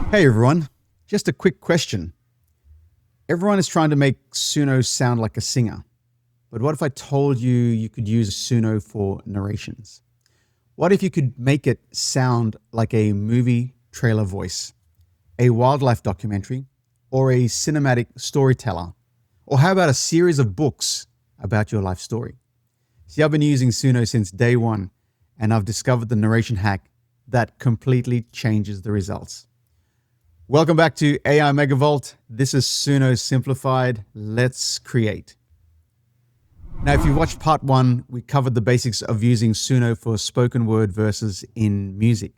Hey everyone, just a quick question. Everyone is trying to make Suno sound like a singer, but what if I told you you could use Suno for narrations? What if you could make it sound like a movie trailer voice, a wildlife documentary, or a cinematic storyteller? Or how about a series of books about your life story? See, I've been using Suno since day one, and I've discovered the narration hack that completely changes the results. Welcome back to AI Megavolt. This is Suno Simplified. Let's create. Now, if you watched part one, we covered the basics of using Suno for spoken word versus in music.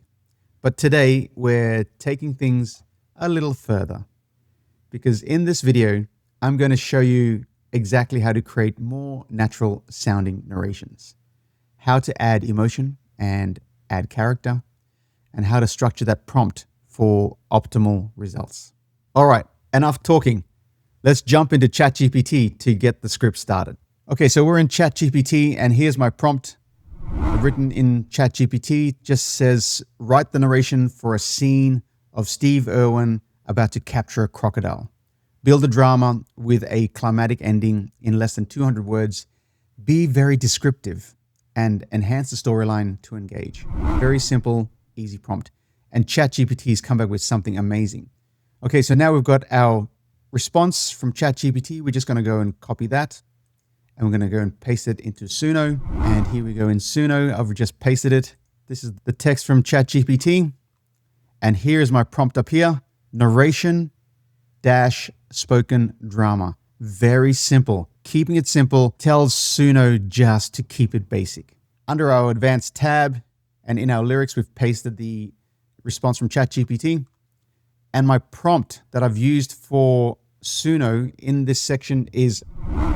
But today, we're taking things a little further, because in this video, I'm going to show you exactly how to create more natural sounding narrations, how to add emotion and add character, and how to structure that prompt for optimal results. All right, enough talking. Let's jump into ChatGPT to get the script started. Okay, so we're in ChatGPT, and here's my prompt. I've written in ChatGPT, just says, write the narration for a scene of Steve Irwin about to capture a crocodile. Build a drama with a climatic ending in less than 200 words. Be very descriptive and enhance the storyline to engage. Very simple, easy prompt. And ChatGPT's come back with something amazing. Okay, so now we've got our response from ChatGPT. We're just going to go and copy that. And we're going to go and paste it into Suno. And here we go in Suno. I've just pasted it. This is the text from ChatGPT. And here's my prompt up here. Narration dash spoken drama. Very simple. Keeping it simple tells Suno just to keep it basic. Under our advanced tab and in our lyrics, we've pasted the response from ChatGPT. And my prompt that I've used for Suno in this section is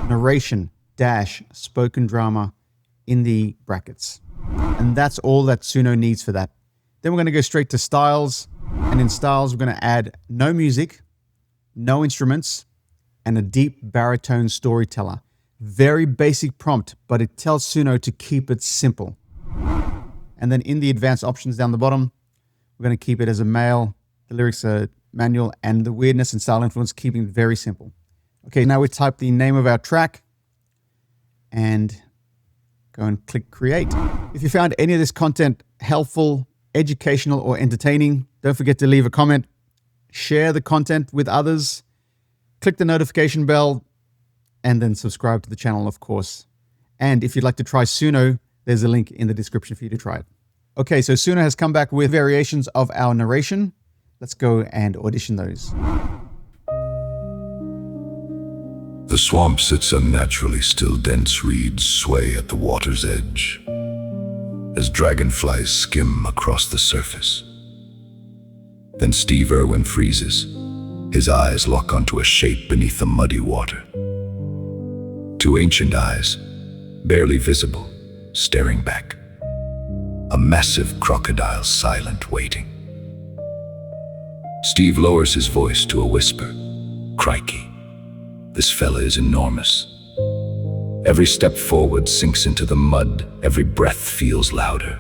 narration dash spoken drama in the brackets. And that's all that Suno needs for that. Then we're going to go straight to styles. And in styles, we're going to add no music, no instruments, and a deep baritone storyteller. Very basic prompt, but it tells Suno to keep it simple. And then in the advanced options down the bottom, we're going to keep it as a male. The lyrics are manual, and the weirdness and style influence, keeping it very simple. Okay, now we type the name of our track and go and click create. If you found any of this content helpful, educational, or entertaining, don't forget to leave a comment, share the content with others, click the notification bell, and then subscribe to the channel, of course. And if you'd like to try Suno, there's a link in the description for you to try it. Okay, so Suno has come back with variations of our narration. Let's go and audition those. The swamp sits unnaturally still, dense reeds sway at the water's edge as dragonflies skim across the surface. Then Steve Irwin freezes. His eyes lock onto a shape beneath the muddy water. Two ancient eyes, barely visible, staring back. A massive crocodile silent, waiting. Steve lowers his voice to a whisper. Crikey, this fella is enormous. Every step forward sinks into the mud, every breath feels louder.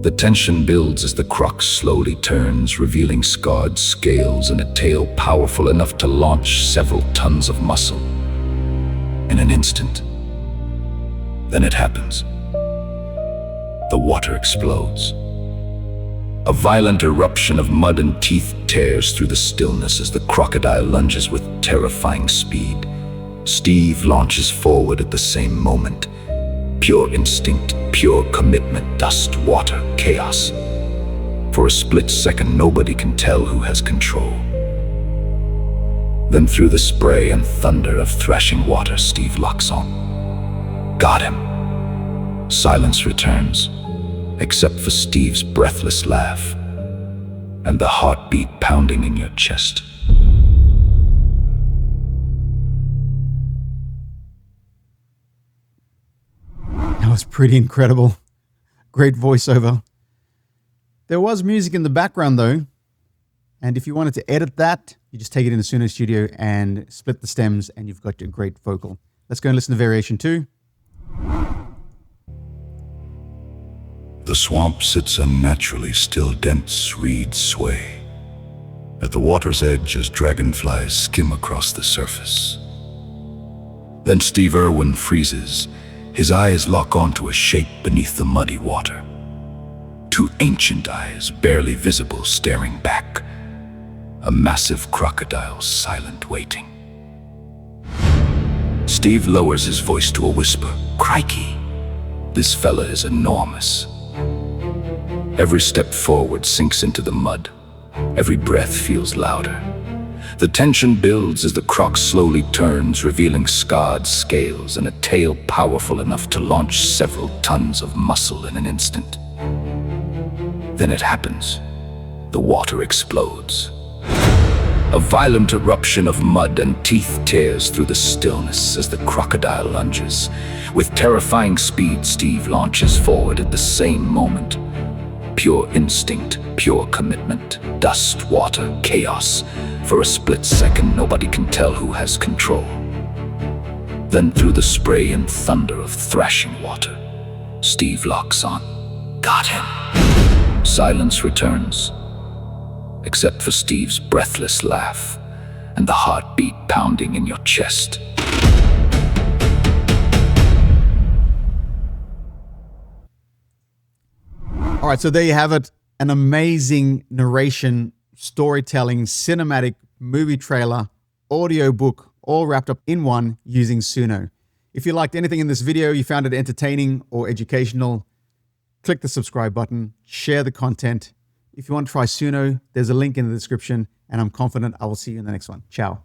The tension builds as the croc slowly turns, revealing scarred scales and a tail powerful enough to launch several tons of muscle. In an instant, then it happens. The water explodes. A violent eruption of mud and teeth tears through the stillness as the crocodile lunges with terrifying speed. Steve launches forward at the same moment. Pure instinct, pure commitment, dust, water, chaos. For a split second, nobody can tell who has control. Then through the spray and thunder of thrashing water, Steve locks on. Got him. Silence returns, except for Steve's breathless laugh and the heartbeat pounding in your chest. That was pretty incredible. Great voiceover. There was music in the background though, and if you wanted to edit that, you just take it into Suno Studio and split the stems and you've got your great vocal. Let's go and listen to variation 2. The swamp sits unnaturally still, dense reeds sway at the water's edge as dragonflies skim across the surface. Then Steve Irwin freezes. His eyes lock onto a shape beneath the muddy water. Two ancient eyes, barely visible, staring back. A massive crocodile, silent, waiting. Steve lowers his voice to a whisper. "Crikey, this fella is enormous." Every step forward sinks into the mud. Every breath feels louder. The tension builds as the croc slowly turns, revealing scarred scales and a tail powerful enough to launch several tons of muscle in an instant. Then it happens. The water explodes. A violent eruption of mud and teeth tears through the stillness as the crocodile lunges. With terrifying speed, Steve launches forward at the same moment. Pure instinct, pure commitment, dust, water, chaos. For a split second, nobody can tell who has control. Then through the spray and thunder of thrashing water, Steve locks on. Got him. Silence returns, except for Steve's breathless laugh and the heartbeat pounding in your chest. All right, so there you have it. An amazing narration, storytelling, cinematic, movie trailer, audiobook, all wrapped up in one using Suno. If you liked anything in this video, you found it entertaining or educational, click the subscribe button, share the content. If you want to try Suno, there's a link in the description, and I'm confident I will see you in the next one. Ciao.